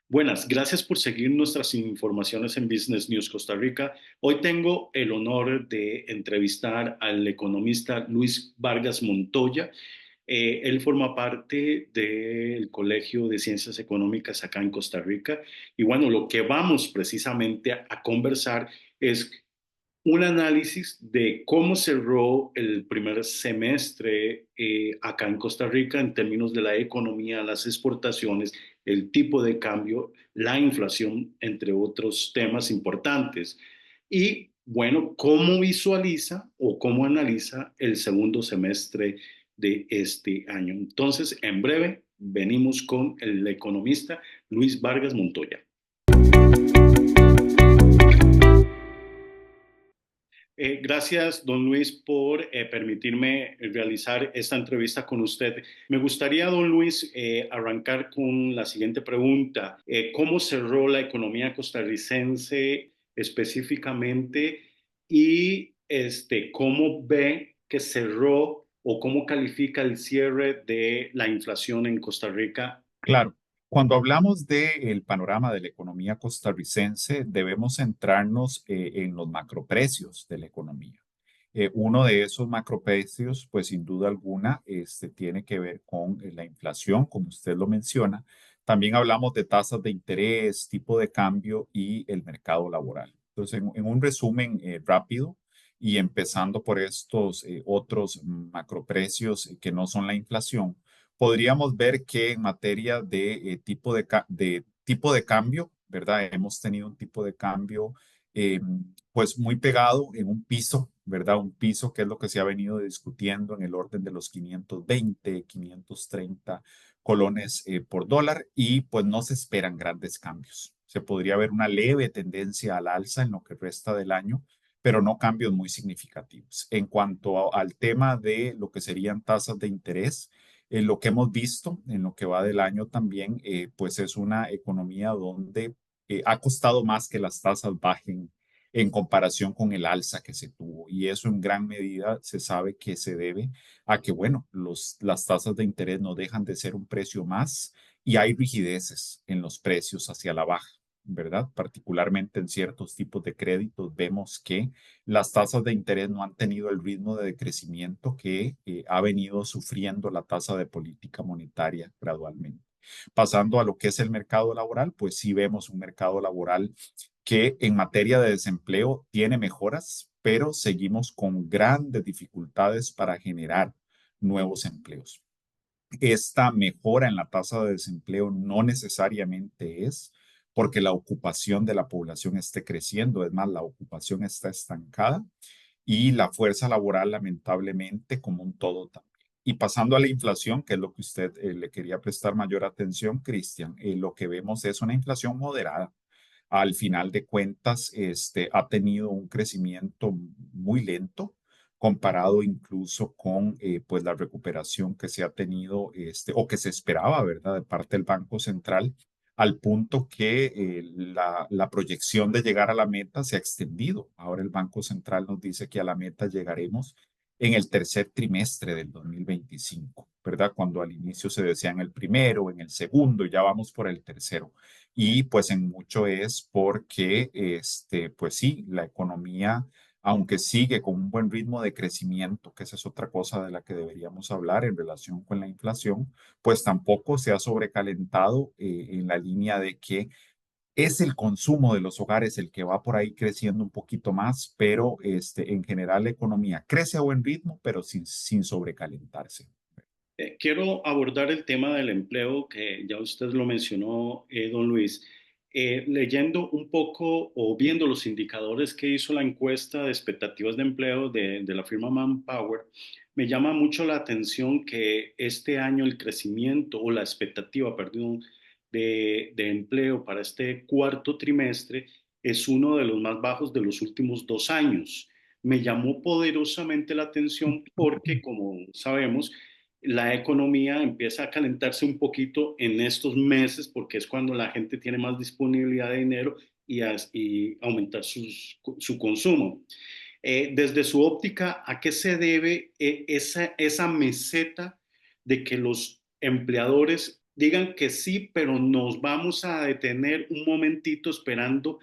Buenas, gracias por seguir nuestras informaciones en Business News Costa Rica. Hoy tengo el honor de entrevistar al economista Luis Vargas Montoya. Él forma parte del Colegio de Ciencias Económicas acá en Costa Rica. Y bueno, lo que vamos precisamente a conversar es un análisis de cómo cerró el primer semestre acá en Costa Rica en términos de la economía, las exportaciones, el tipo de cambio, la inflación, entre otros temas importantes. Y bueno, cómo visualiza o cómo analiza el segundo semestre de este año. Entonces, en breve, venimos con el economista Luis Vargas Montoya. Gracias, don Luis, por permitirme realizar esta entrevista con usted. Me gustaría, don Luis, arrancar con la siguiente pregunta. ¿Cómo cerró la economía costarricense específicamente y cómo ve que cerró o cómo califica el cierre de la inflación en Costa Rica? Claro, cuando hablamos del panorama de la economía costarricense, debemos centrarnos en los macroprecios de la economía. Uno de esos macroprecios, pues sin duda alguna, tiene que ver con la inflación, como usted lo menciona. También hablamos de tasas de interés, tipo de cambio y el mercado laboral. Entonces, en un resumen rápido y empezando por estos otros macroprecios que no son la inflación, podríamos ver que en materia de, de tipo de cambio, ¿verdad? Hemos tenido un tipo de cambio eh, pues muy pegado en un piso, ¿verdad? Un piso que es lo que se ha venido discutiendo en el orden de los 520, 530 colones por dólar y pues no se esperan grandes cambios. Se podría ver una leve tendencia al alza en lo que resta del año, pero no cambios muy significativos. En cuanto al tema de lo que serían tasas de interés, lo que hemos visto en lo que va del año también, pues es una economía donde ha costado más que las tasas bajen en comparación con el alza que se tuvo. Y eso en gran medida se sabe que se debe a que, bueno, las tasas de interés no dejan de ser un precio más y hay rigideces en los precios hacia la baja. ¿Verdad? Particularmente en ciertos tipos de créditos, vemos que las tasas de interés no han tenido el ritmo de decrecimiento que ha venido sufriendo la tasa de política monetaria gradualmente. Pasando a lo que es el mercado laboral, pues sí vemos un mercado laboral que en materia de desempleo tiene mejoras, pero seguimos con grandes dificultades para generar nuevos empleos. Esta mejora en la tasa de desempleo no necesariamente es porque la ocupación de la población esté creciendo, es más, la ocupación está estancada y la fuerza laboral lamentablemente como un todo también. Y pasando a la inflación, que es lo que usted le quería prestar mayor atención, Cristian, lo que vemos es una inflación moderada. Al final de cuentas, ha tenido un crecimiento muy lento comparado incluso con pues la recuperación que se ha tenido o que se esperaba, ¿verdad?, de parte del Banco Central, al punto que la proyección de llegar a la meta se ha extendido. Ahora el Banco Central nos dice que a la meta llegaremos en el tercer trimestre del 2025, ¿verdad? Cuando al inicio se decía en el primero, en el segundo, ya vamos por el tercero. Y pues en mucho es porque, pues sí, la economía, aunque sigue con un buen ritmo de crecimiento, que esa es otra cosa de la que deberíamos hablar en relación con la inflación, pues tampoco se ha sobrecalentado en la línea de que es el consumo de los hogares el que va por ahí creciendo un poquito más, pero en general la economía crece a buen ritmo, pero sin sobrecalentarse. Quiero abordar el tema del empleo que ya usted lo mencionó, don Luis. Leyendo un poco o viendo los indicadores que hizo la encuesta de expectativas de empleo de la firma Manpower, me llama mucho la atención que este año el crecimiento o la expectativa, perdón, de empleo para este cuarto trimestre es uno de los más bajos de los últimos 2 años. Me llamó poderosamente la atención porque, como sabemos, la economía empieza a calentarse un poquito en estos meses porque es cuando la gente tiene más disponibilidad de dinero y aumentar su consumo. Desde su óptica, ¿a qué se debe esa meseta de que los empleadores digan que sí, pero nos vamos a detener un momentito esperando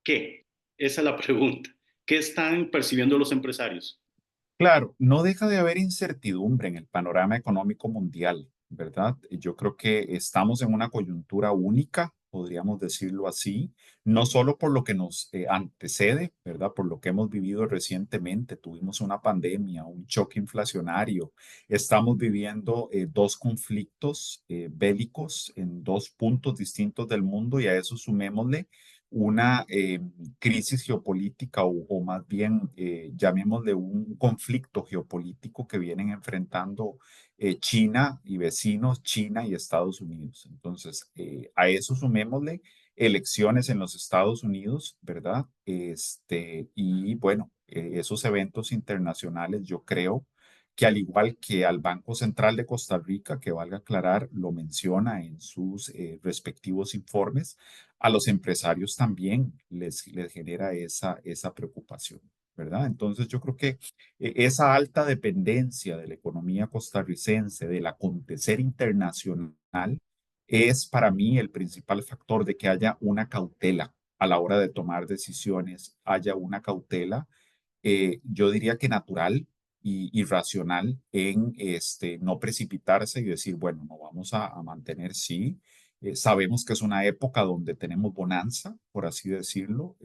qué. Esa es la pregunta. ¿Qué están percibiendo los empresarios? Claro, no deja de haber incertidumbre en el panorama económico mundial, ¿verdad? Yo creo que estamos en una coyuntura única, podríamos decirlo así, no solo por lo que nos antecede, ¿verdad? Por lo que hemos vivido recientemente, tuvimos una pandemia, un choque inflacionario, estamos viviendo dos conflictos bélicos en dos puntos distintos del mundo y a eso sumémosle una crisis geopolítica o más bien llamémosle un conflicto geopolítico que vienen enfrentando China y vecinos, China y Estados Unidos. Entonces, a eso sumémosle elecciones en los Estados Unidos, ¿verdad? Y bueno, esos eventos internacionales yo creo que al igual que al Banco Central de Costa Rica, que valga aclarar, lo menciona en sus respectivos informes, a los empresarios también les genera esa preocupación, ¿verdad? Entonces yo creo que esa alta dependencia de la economía costarricense, del acontecer internacional, es para mí el principal factor de que haya una cautela a la hora de tomar decisiones, haya una cautela, yo diría que natural y racional en no precipitarse y decir, bueno, no vamos a mantener, sí. Sabemos que es una época donde tenemos bonanza, por así decirlo,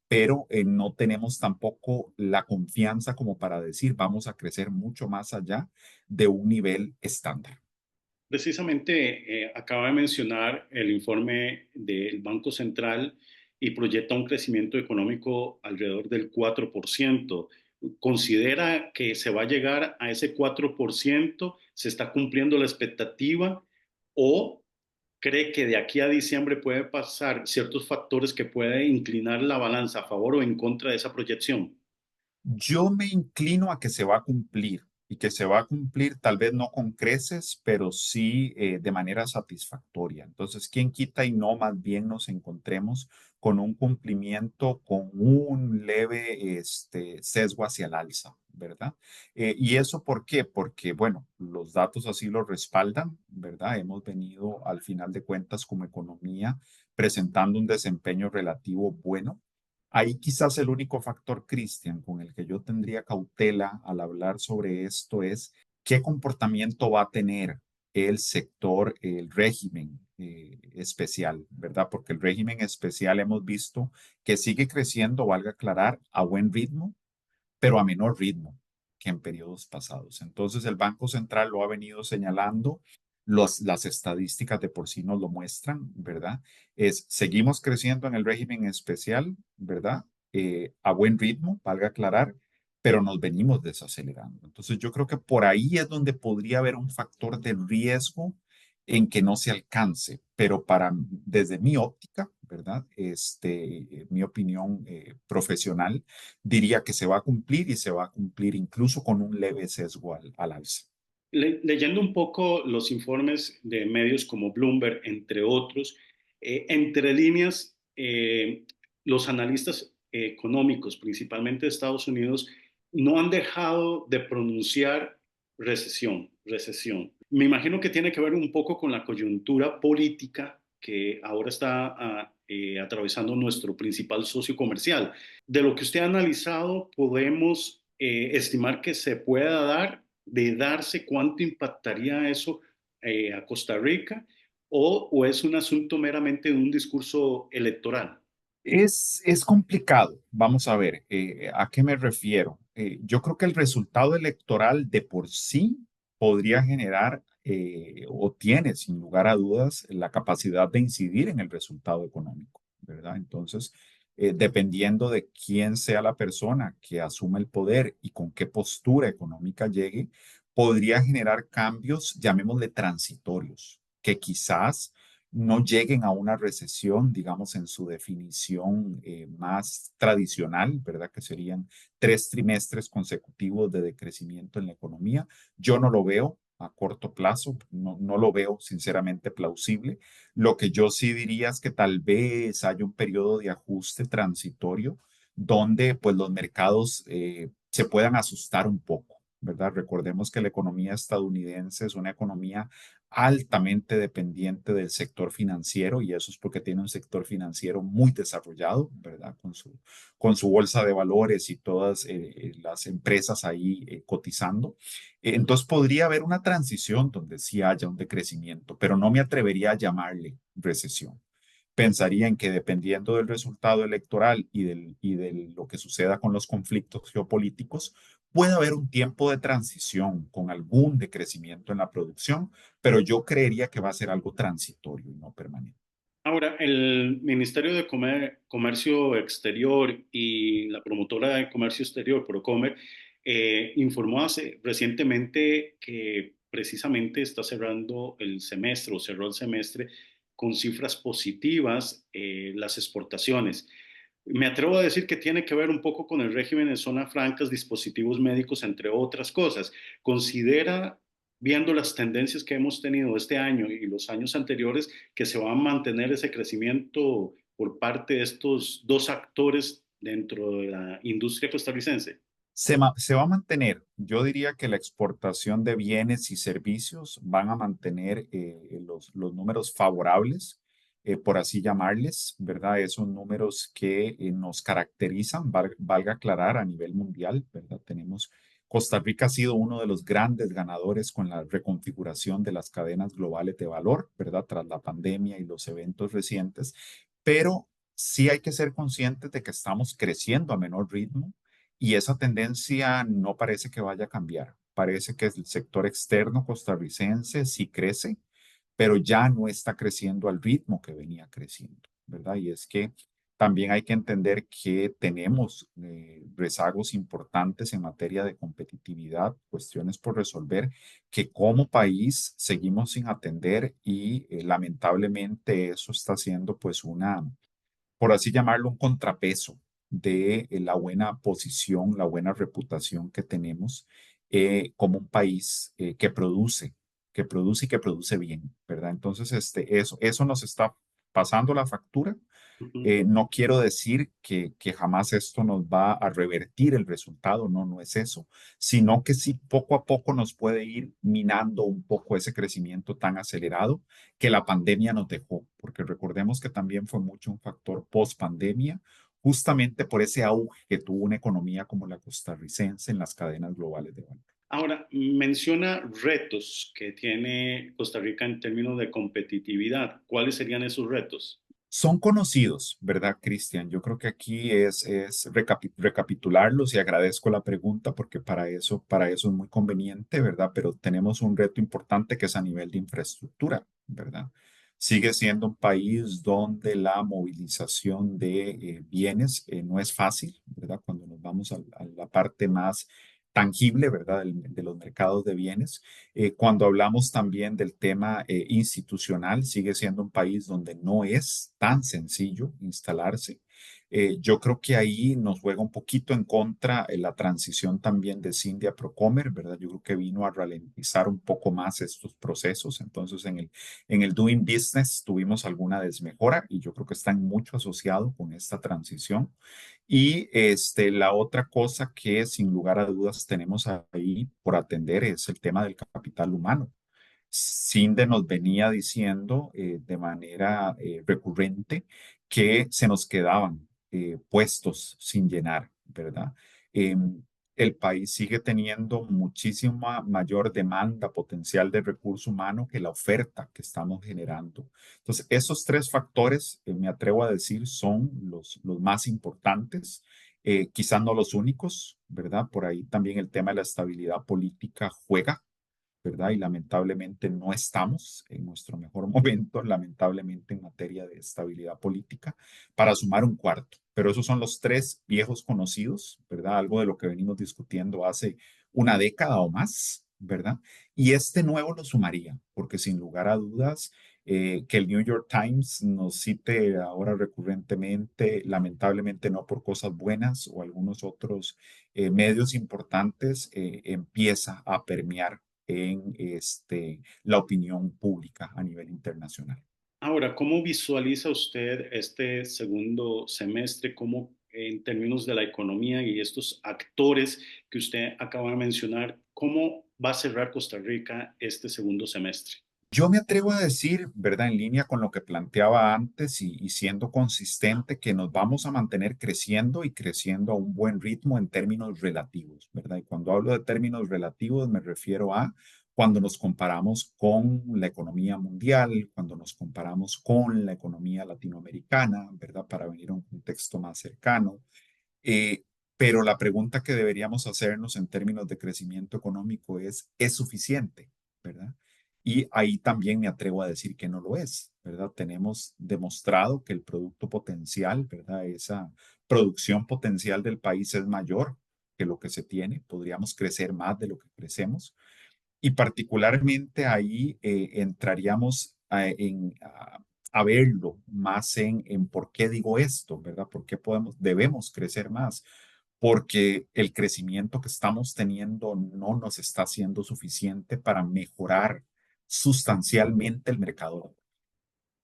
pero no tenemos tampoco la confianza como para decir vamos a crecer mucho más allá de un nivel estándar. Precisamente acaba de mencionar el informe del Banco Central y proyecta un crecimiento económico alrededor del 4%. ¿Considera que se va a llegar a ese 4%? ¿Se está cumpliendo la expectativa? ¿O cree que de aquí a diciembre puede pasar ciertos factores que pueden inclinar la balanza a favor o en contra de esa proyección? Yo me inclino a que se va a cumplir y que se va a cumplir tal vez no con creces, pero sí de manera satisfactoria. Entonces, ¿quién quita y no más bien nos encontremos con un cumplimiento con un leve sesgo hacia el alza, ¿verdad? ¿Y eso por qué? Porque, bueno, los datos así lo respaldan, ¿verdad? Hemos venido al final de cuentas como economía presentando un desempeño relativo bueno. Ahí quizás el único factor, Cristian, con el que yo tendría cautela al hablar sobre esto es qué comportamiento va a tener el sector, el régimen especial, ¿verdad? Porque el régimen especial hemos visto que sigue creciendo, valga aclarar, a buen ritmo, pero a menor ritmo que en periodos pasados. Entonces, el Banco Central lo ha venido señalando, las estadísticas de por sí nos lo muestran, ¿verdad? Seguimos creciendo en el régimen especial, ¿verdad? A buen ritmo, valga aclarar, pero nos venimos desacelerando. Entonces, yo creo que por ahí es donde podría haber un factor de riesgo en que no se alcance, pero desde mi óptica, ¿verdad? Mi opinión profesional, diría que se va a cumplir y se va a cumplir incluso con un leve sesgo al alza. Leyendo un poco los informes de medios como Bloomberg, entre otros, entre líneas, los analistas económicos, principalmente de Estados Unidos, no han dejado de pronunciar recesión, recesión. Me imagino que tiene que ver un poco con la coyuntura política que ahora está atravesando nuestro principal socio comercial. De lo que usted ha analizado, podemos estimar que se pueda dar, de darse, cuánto impactaría eso a Costa Rica, o es un asunto meramente de un discurso electoral. Es complicado. Vamos a ver, ¿a qué me refiero? Yo creo que el resultado electoral de por sí podría generar o tiene, sin lugar a dudas, la capacidad de incidir en el resultado económico, ¿verdad? Entonces, dependiendo de quién sea la persona que asume el poder y con qué postura económica llegue, podría generar cambios, llamémosle transitorios, que quizás no lleguen a una recesión, digamos, en su definición más tradicional, ¿verdad? Que serían 3 trimestres consecutivos de decrecimiento en la economía. Yo no lo veo a corto plazo, no lo veo sinceramente plausible. Lo que yo sí diría es que tal vez haya un periodo de ajuste transitorio donde pues los mercados se puedan asustar un poco, ¿verdad? Recordemos que la economía estadounidense es una economía altamente dependiente del sector financiero y eso es porque tiene un sector financiero muy desarrollado, ¿verdad? Con su bolsa de valores y todas las empresas ahí cotizando. Entonces podría haber una transición donde sí haya un decrecimiento, pero no me atrevería a llamarle recesión. Pensaría en que dependiendo del resultado electoral y de lo que suceda con los conflictos geopolíticos, puede haber un tiempo de transición con algún decrecimiento en la producción, pero yo creería que va a ser algo transitorio y no permanente. Ahora, el Ministerio de Comercio Exterior y la promotora de comercio exterior, Procomer, informó recientemente que precisamente está cerrando el semestre o cerró el semestre con cifras positivas las exportaciones. Me atrevo a decir que tiene que ver un poco con el régimen de zonas francas, dispositivos médicos, entre otras cosas. ¿Considera, viendo las tendencias que hemos tenido este año y los años anteriores, que se va a mantener ese crecimiento por parte de estos dos actores dentro de la industria costarricense? Se va a mantener, yo diría que la exportación de bienes y servicios van a mantener los números favorables, por así llamarles, ¿verdad? Esos números que nos caracterizan, valga aclarar, a nivel mundial, ¿verdad? Costa Rica ha sido uno de los grandes ganadores con la reconfiguración de las cadenas globales de valor, ¿verdad? Tras la pandemia y los eventos recientes, pero sí hay que ser conscientes de que estamos creciendo a menor ritmo y esa tendencia no parece que vaya a cambiar. Parece que el sector externo costarricense sí crece, pero ya no está creciendo al ritmo que venía creciendo, ¿verdad? Y es que también hay que entender que tenemos rezagos importantes en materia de competitividad, cuestiones por resolver, que como país seguimos sin atender y lamentablemente eso está haciendo pues por así llamarlo, un contrapeso de la buena posición, la buena reputación que tenemos como un país que produce bien, ¿verdad? Entonces, eso nos está pasando la factura. Ujú. No quiero decir que jamás esto nos va a revertir el resultado, no, no es eso, sino que sí poco a poco nos puede ir minando un poco ese crecimiento tan acelerado que la pandemia nos dejó, porque recordemos que también fue mucho un factor post pandemia, justamente por ese auge que tuvo una economía como la costarricense en las cadenas globales de valor. Ahora, menciona retos que tiene Costa Rica en términos de competitividad. ¿Cuáles serían esos retos? Son conocidos, ¿verdad, Cristian? Yo creo que aquí es recapitularlos y agradezco la pregunta porque para eso es muy conveniente, ¿verdad? Pero tenemos un reto importante que es a nivel de infraestructura, ¿verdad? Sigue siendo un país donde la movilización de bienes no es fácil, ¿verdad? Cuando nos vamos a la parte más tangible, ¿verdad? De los mercados de bienes. Cuando hablamos también del tema institucional, sigue siendo un país donde no es tan sencillo instalarse. Yo creo que ahí nos juega un poquito en contra la transición también de Cindy a Procomer, ¿verdad? Yo creo que vino a ralentizar un poco más estos procesos. Entonces, en el doing business tuvimos alguna desmejora y yo creo que está mucho asociado con esta transición. Y la otra cosa que sin lugar a dudas tenemos ahí por atender es el tema del capital humano. Cinde nos venía diciendo de manera recurrente que se nos quedaban puestos sin llenar, ¿verdad? El país sigue teniendo muchísima mayor demanda potencial de recurso humano que la oferta que estamos generando. Entonces, esos tres factores, me atrevo a decir, son los más importantes, quizás no los únicos, ¿verdad? Por ahí también el tema de la estabilidad política juega, ¿verdad? Y lamentablemente no estamos en nuestro mejor momento, lamentablemente en materia de estabilidad política, para sumar un cuarto. Pero esos son los tres viejos conocidos, ¿verdad? Algo de lo que venimos discutiendo hace una década o más, ¿verdad? Y este nuevo lo sumaría, porque sin lugar a dudas, que el New York Times nos cite ahora recurrentemente, lamentablemente no por cosas buenas o algunos otros medios importantes, empieza a permear en la opinión pública a nivel internacional. Ahora, ¿cómo visualiza usted este segundo semestre? ¿Cómo en términos de la economía y estos actores que usted acaba de mencionar, ¿cómo va a cerrar Costa Rica este segundo semestre? Yo me atrevo a decir, ¿verdad? En línea con lo que planteaba antes y siendo consistente, que nos vamos a mantener creciendo y creciendo a un buen ritmo en términos relativos, ¿verdad? Y cuando hablo de términos relativos me refiero a cuando nos comparamos con la economía mundial, cuando nos comparamos con la economía latinoamericana, ¿verdad? Para venir a un contexto más cercano. Eh, pero la pregunta que deberíamos hacernos en términos de crecimiento económico ¿es suficiente? ¿Verdad? Y ahí también me atrevo a decir que no lo es, ¿verdad? Tenemos demostrado que el producto potencial, ¿verdad? Esa producción potencial del país es mayor que lo que se tiene. Podríamos crecer más de lo que crecemos. Y particularmente ahí entraríamos a verlo más en por qué digo esto, ¿verdad? ¿Por qué debemos crecer más? Porque el crecimiento que estamos teniendo no nos está siendo suficiente para mejorar sustancialmente el mercado.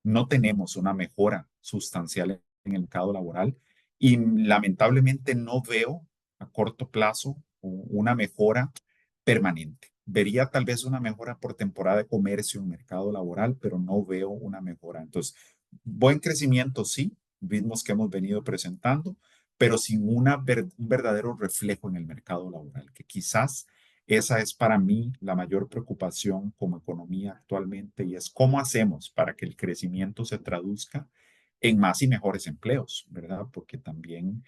No tenemos una mejora sustancial en el mercado laboral y lamentablemente no veo a corto plazo una mejora permanente. Vería tal vez una mejora por temporada de comercio en mercado laboral, pero no veo una mejora. Entonces, buen crecimiento, sí, ritmos que hemos venido presentando, pero sin un verdadero reflejo en el mercado laboral, que quizás esa es para mí la mayor preocupación como economía actualmente y es cómo hacemos para que el crecimiento se traduzca en más y mejores empleos, ¿verdad? Porque también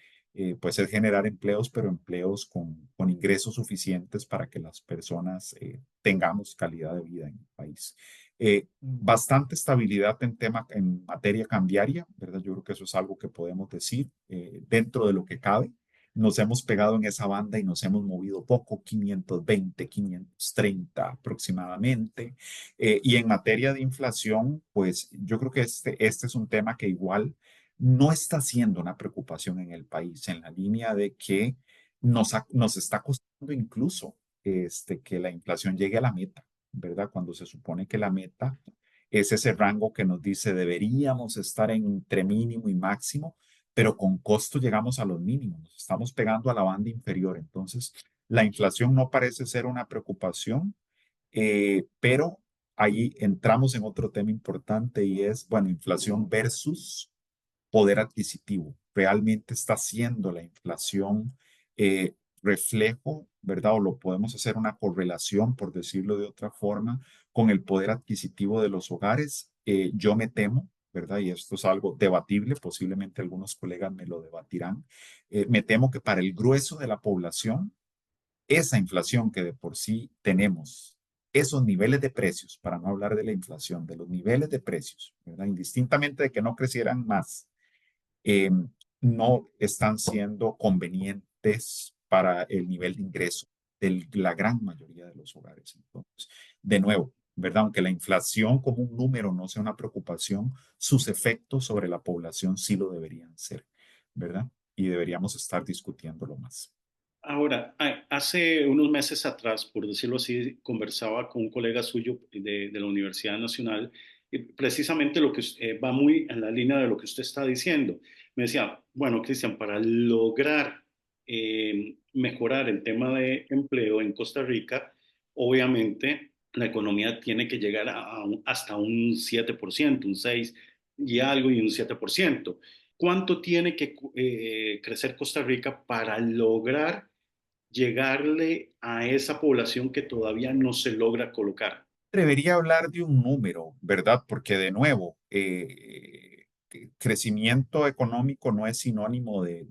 pues es generar empleos, pero empleos con ingresos suficientes para que las personas tengamos calidad de vida en el país. Bastante estabilidad en materia cambiaria, ¿verdad? Yo creo que eso es algo que podemos decir dentro de lo que cabe. Nos hemos pegado en esa banda y nos hemos movido poco, 520, 530 aproximadamente. Y en materia de inflación, pues yo creo que este es un tema que igual no está siendo una preocupación en el país, en la línea de que nos está costando incluso que la inflación llegue a la meta, ¿verdad? Cuando se supone que la meta es ese rango que nos dice deberíamos estar entre mínimo y máximo, pero con costo llegamos a los mínimos, nos estamos pegando a la banda inferior. Entonces, la inflación no parece ser una preocupación, pero ahí entramos en otro tema importante y es, bueno, inflación versus poder adquisitivo. Realmente está siendo la inflación reflejo, ¿verdad? O lo podemos hacer una correlación, por decirlo de otra forma, con el poder adquisitivo de los hogares. Yo me temo, ¿verdad? Y esto es algo debatible, posiblemente algunos colegas me lo debatirán. Me temo que para el grueso de la población, esa inflación que de por sí tenemos, esos niveles de precios, para no hablar de la inflación, de los niveles de precios, ¿verdad? Indistintamente de que no crecieran más, eh, no están siendo convenientes para el nivel de ingreso de la gran mayoría de los hogares. Entonces, de nuevo, ¿verdad? Aunque la inflación como un número no sea una preocupación, sus efectos sobre la población sí lo deberían ser, ¿verdad? Y deberíamos estar discutiéndolo más. Ahora, hace unos meses atrás, por decirlo así, conversaba con un colega suyo de la Universidad Nacional y precisamente lo que va muy en la línea de lo que usted está diciendo. Me decía, bueno, Cristian, para lograr mejorar el tema de empleo en Costa Rica, obviamente la economía tiene que llegar hasta un 7%, un 6 y algo y un 7%. ¿Cuánto tiene que crecer Costa Rica para lograr llegarle a esa población que todavía no se logra colocar? Debería hablar de un número, ¿verdad? Porque de nuevo, crecimiento económico no es sinónimo de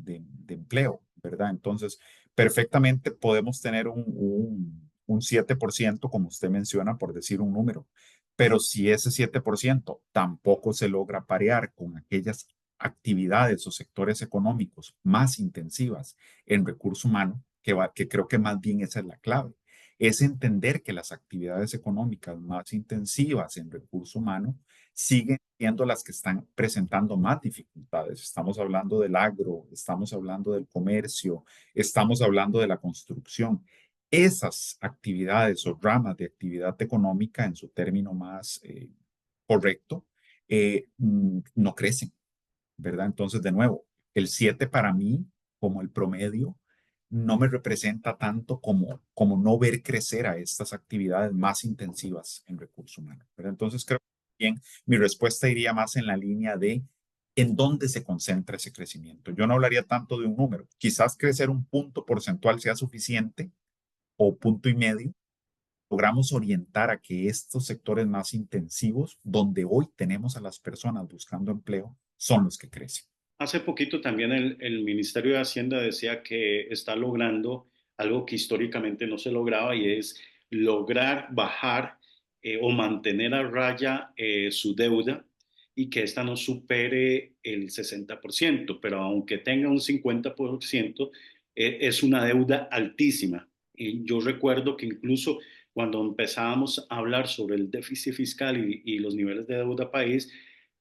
empleo, ¿verdad? Entonces, perfectamente podemos tener un 7%, como usted menciona, por decir un número, pero si ese 7% tampoco se logra parear con aquellas actividades o sectores económicos más intensivas en recurso humano, que creo que más bien esa es la clave, es entender que las actividades económicas más intensivas en recurso humano siguen siendo las que están presentando más dificultades. Estamos hablando del agro, estamos hablando del comercio, estamos hablando de la construcción. Esas actividades o ramas de actividad económica, en su término más correcto, no crecen, ¿verdad? Entonces, de nuevo, el 7 para mí como el promedio, no me representa tanto como no ver crecer a estas actividades más intensivas en recursos humanos. Pero entonces creo que bien, mi respuesta iría más en la línea de en dónde se concentra ese crecimiento. Yo no hablaría tanto de un número. Quizás crecer un punto porcentual sea suficiente o punto y medio. Logramos orientar a que estos sectores más intensivos, donde hoy tenemos a las personas buscando empleo, son los que crecen. Hace poquito también el Ministerio de Hacienda decía que está logrando algo que históricamente no se lograba y es lograr bajar o mantener a raya su deuda y que esta no supere el 60%, pero aunque tenga un 50%, es una deuda altísima. Y yo recuerdo que incluso cuando empezábamos a hablar sobre el déficit fiscal y los niveles de deuda país,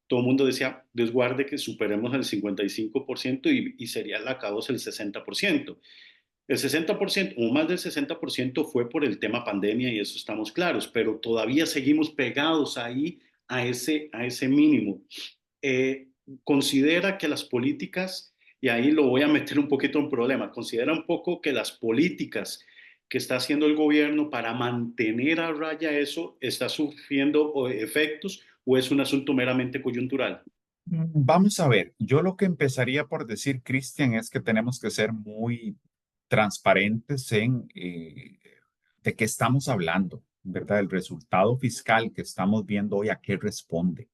todo el mundo decía, Dios guarde que superemos el 55% y sería el acabose el 60%. El 60% o más del 60% fue por el tema pandemia y eso estamos claros, pero todavía seguimos pegados ahí a ese mínimo. Eh, considera que las políticas, y ahí lo voy a meter un poquito en problema, considera un poco que las políticas que está haciendo el gobierno para mantener a raya eso está sufriendo efectos o es un asunto meramente coyuntural. Vamos a ver, yo lo que empezaría por decir, Cristian, es que tenemos que ser muy transparentes en de qué estamos hablando, ¿verdad? El resultado fiscal que estamos viendo hoy, ¿a qué responde?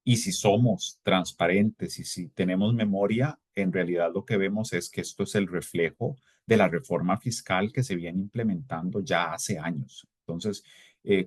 Y si somos transparentes y si tenemos memoria, en realidad lo que vemos es que esto es el reflejo de la reforma fiscal que se viene implementando ya hace años. Entonces,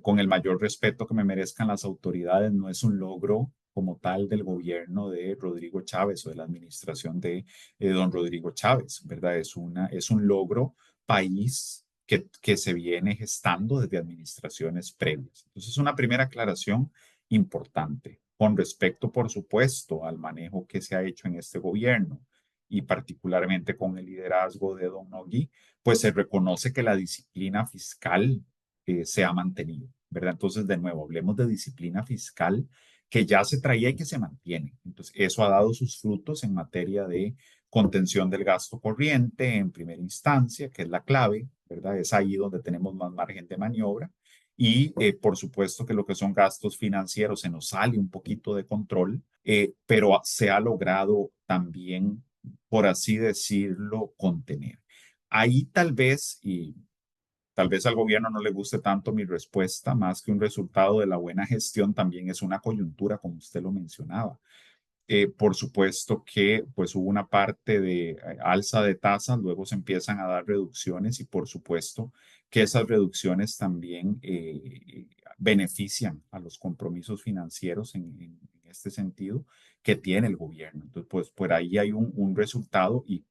con el mayor respeto que me merezcan las autoridades, no es un logro como tal del gobierno de Rodrigo Chávez o de la administración de don Rodrigo Chávez, ¿verdad? Es un logro país que se viene gestando desde administraciones previas. Entonces, una primera aclaración importante con respecto, por supuesto, al manejo que se ha hecho en este gobierno y particularmente con el liderazgo de Don Nogui, pues se reconoce que la disciplina fiscal se ha mantenido, ¿verdad? Entonces, de nuevo, hablemos de disciplina fiscal que ya se traía y que se mantiene. Entonces, eso ha dado sus frutos en materia de contención del gasto corriente en primera instancia, que es la clave, ¿verdad? Es ahí donde tenemos más margen de maniobra y por supuesto que lo que son gastos financieros se nos sale un poquito de control, pero se ha logrado también, por así decirlo, contener. Ahí tal vez, y tal vez al gobierno no le guste tanto mi respuesta, más que un resultado de la buena gestión, también es una coyuntura, como usted lo mencionaba. Por supuesto que pues hubo una parte de alza de tasas, luego se empiezan a dar reducciones y por supuesto que esas reducciones también benefician a los compromisos financieros en este sentido que tiene el gobierno. Entonces, pues por ahí hay un resultado y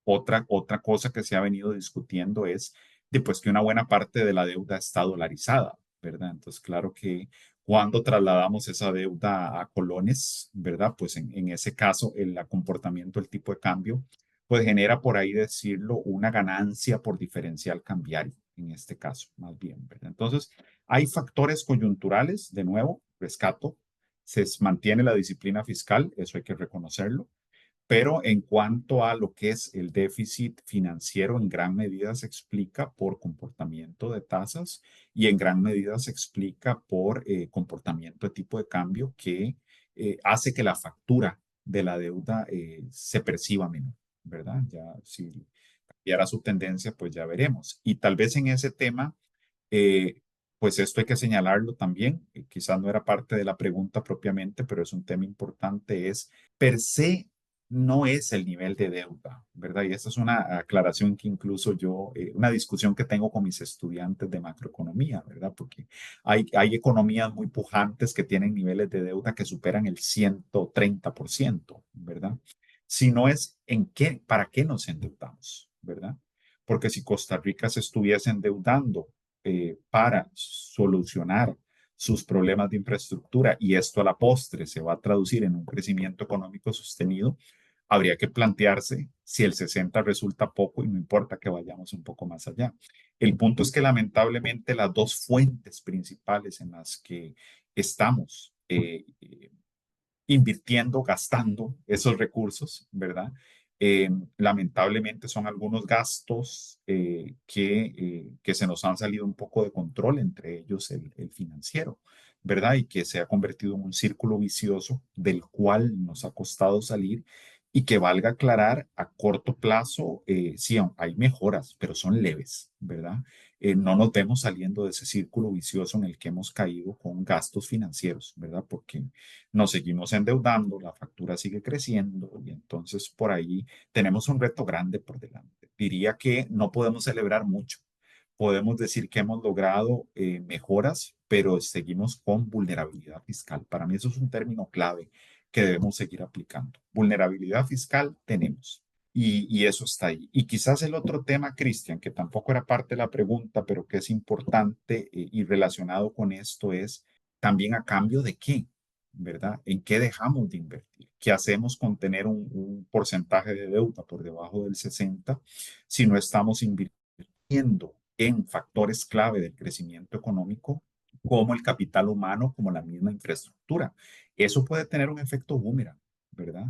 otra cosa que se ha venido discutiendo es de, pues, que una buena parte de la deuda está dolarizada, ¿verdad? Entonces, claro que cuando trasladamos esa deuda a colones, ¿verdad? Pues en ese caso, el comportamiento del tipo de cambio, pues genera, por ahí decirlo, una ganancia por diferencial cambiario, en este caso, más bien, ¿verdad? Entonces, hay factores coyunturales, de nuevo, rescato, se mantiene la disciplina fiscal, eso hay que reconocerlo, pero en cuanto a lo que es el déficit financiero, en gran medida se explica por comportamiento de tasas y en gran medida se explica por comportamiento de tipo de cambio que hace que la factura de la deuda se perciba menor, ¿verdad? Ya si cambiara su tendencia, pues ya veremos. Y tal vez en ese tema, eh, pues esto hay que señalarlo también, quizás no era parte de la pregunta propiamente, pero es un tema importante, es per se no es el nivel de deuda, ¿verdad? Y esta es una aclaración que incluso yo, una discusión que tengo con mis estudiantes de macroeconomía, ¿verdad? Porque hay economías muy pujantes que tienen niveles de deuda que superan el 130%, ¿verdad? Si no es en qué, ¿para qué nos endeudamos, ¿verdad? Porque si Costa Rica se estuviese endeudando para solucionar sus problemas de infraestructura y esto a la postre se va a traducir en un crecimiento económico sostenido, habría que plantearse si el 60 resulta poco y no importa que vayamos un poco más allá. El punto es que lamentablemente las dos fuentes principales en las que estamos invirtiendo, gastando esos recursos, ¿verdad? Eh, Lamentablemente son algunos gastos que se nos han salido un poco de control, entre ellos el financiero, ¿verdad? Y que se ha convertido en un círculo vicioso del cual nos ha costado salir y que valga aclarar a corto plazo, sí, hay mejoras, pero son leves, ¿verdad? No nos vemos saliendo de ese círculo vicioso en el que hemos caído con gastos financieros, ¿verdad? Porque nos seguimos endeudando, la factura sigue creciendo y entonces por ahí tenemos un reto grande por delante. Diría que no podemos celebrar mucho. Podemos decir que hemos logrado mejoras, pero seguimos con vulnerabilidad fiscal. Para mí eso es un término clave que debemos seguir aplicando. Vulnerabilidad fiscal tenemos. Y eso está ahí. Y quizás el otro tema, Cristian, que tampoco era parte de la pregunta, pero que es importante y relacionado con esto es también a cambio de qué, ¿verdad? ¿En qué dejamos de invertir? ¿Qué hacemos con tener un porcentaje de deuda por debajo del 60 si no estamos invirtiendo en factores clave del crecimiento económico como el capital humano, como la misma infraestructura? Eso puede tener un efecto boomerang, ¿verdad?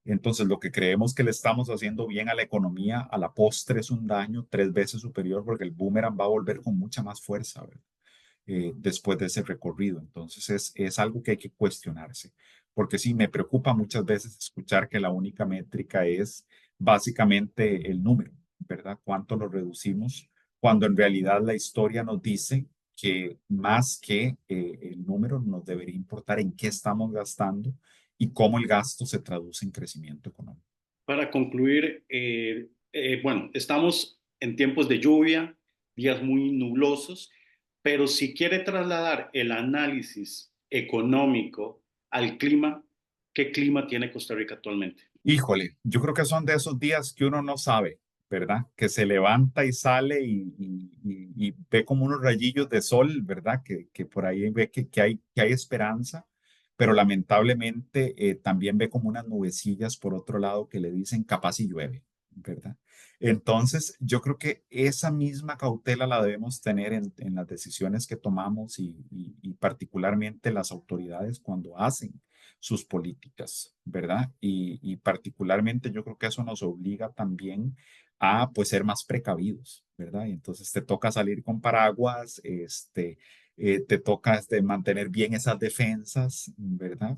Entonces, lo que creemos que le estamos haciendo bien a la economía, a la postre es un daño 3 veces superior porque el boomerang va a volver con mucha más fuerza, ¿verdad? Después de ese recorrido. Entonces es algo que hay que cuestionarse, porque sí, me preocupa muchas veces escuchar que la única métrica es básicamente el número, ¿verdad? ¿Cuánto lo reducimos? Cuando en realidad la historia nos dice que más que el número nos debería importar en qué estamos gastando y cómo el gasto se traduce en crecimiento económico. Para concluir, bueno, estamos en tiempos de lluvia, días muy nublosos, pero si quiere trasladar el análisis económico al clima, ¿qué clima tiene Costa Rica actualmente? Híjole, yo creo que son de esos días que uno no sabe, ¿verdad? Que se levanta y sale y ve como unos rayillos de sol, ¿verdad? Que por ahí ve que hay esperanza, pero lamentablemente también ve como unas nubecillas por otro lado que le dicen capaz y llueve, ¿verdad? Entonces, yo creo que esa misma cautela la debemos tener en las decisiones que tomamos y particularmente las autoridades cuando hacen sus políticas, ¿verdad? Y particularmente yo creo que eso nos obliga también a pues ser más precavidos, ¿verdad? Y entonces te toca salir con paraguas, te toca mantener bien esas defensas, ¿verdad?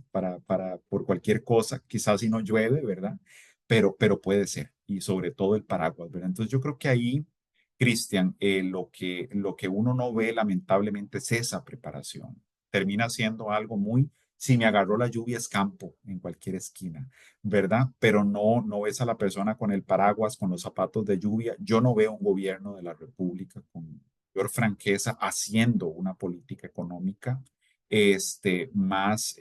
Por cualquier cosa, quizás si no llueve, ¿verdad? Pero puede ser, y sobre todo el paraguas, ¿verdad? Entonces yo creo que ahí, Cristian, lo que uno no ve lamentablemente es esa preparación. Termina siendo algo muy si me agarró la lluvia es campo en cualquier esquina, ¿verdad? Pero no ves a la persona con el paraguas, con los zapatos de lluvia. Yo no veo un gobierno de la República con mayor franqueza haciendo una política económica más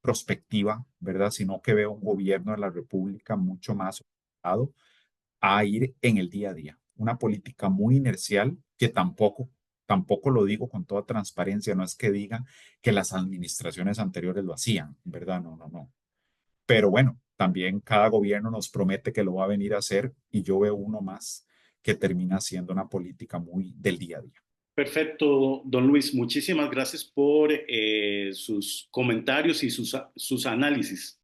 prospectiva, ¿verdad? Sino que veo un gobierno de la República mucho más orientado a ir en el día a día. Una política muy inercial que tampoco lo digo con toda transparencia, no es que diga que las administraciones anteriores lo hacían, ¿verdad? No, no, no. Pero bueno, también cada gobierno nos promete que lo va a venir a hacer y yo veo uno más que termina siendo una política muy del día a día. Perfecto, don Luis. Muchísimas gracias por sus comentarios y sus análisis.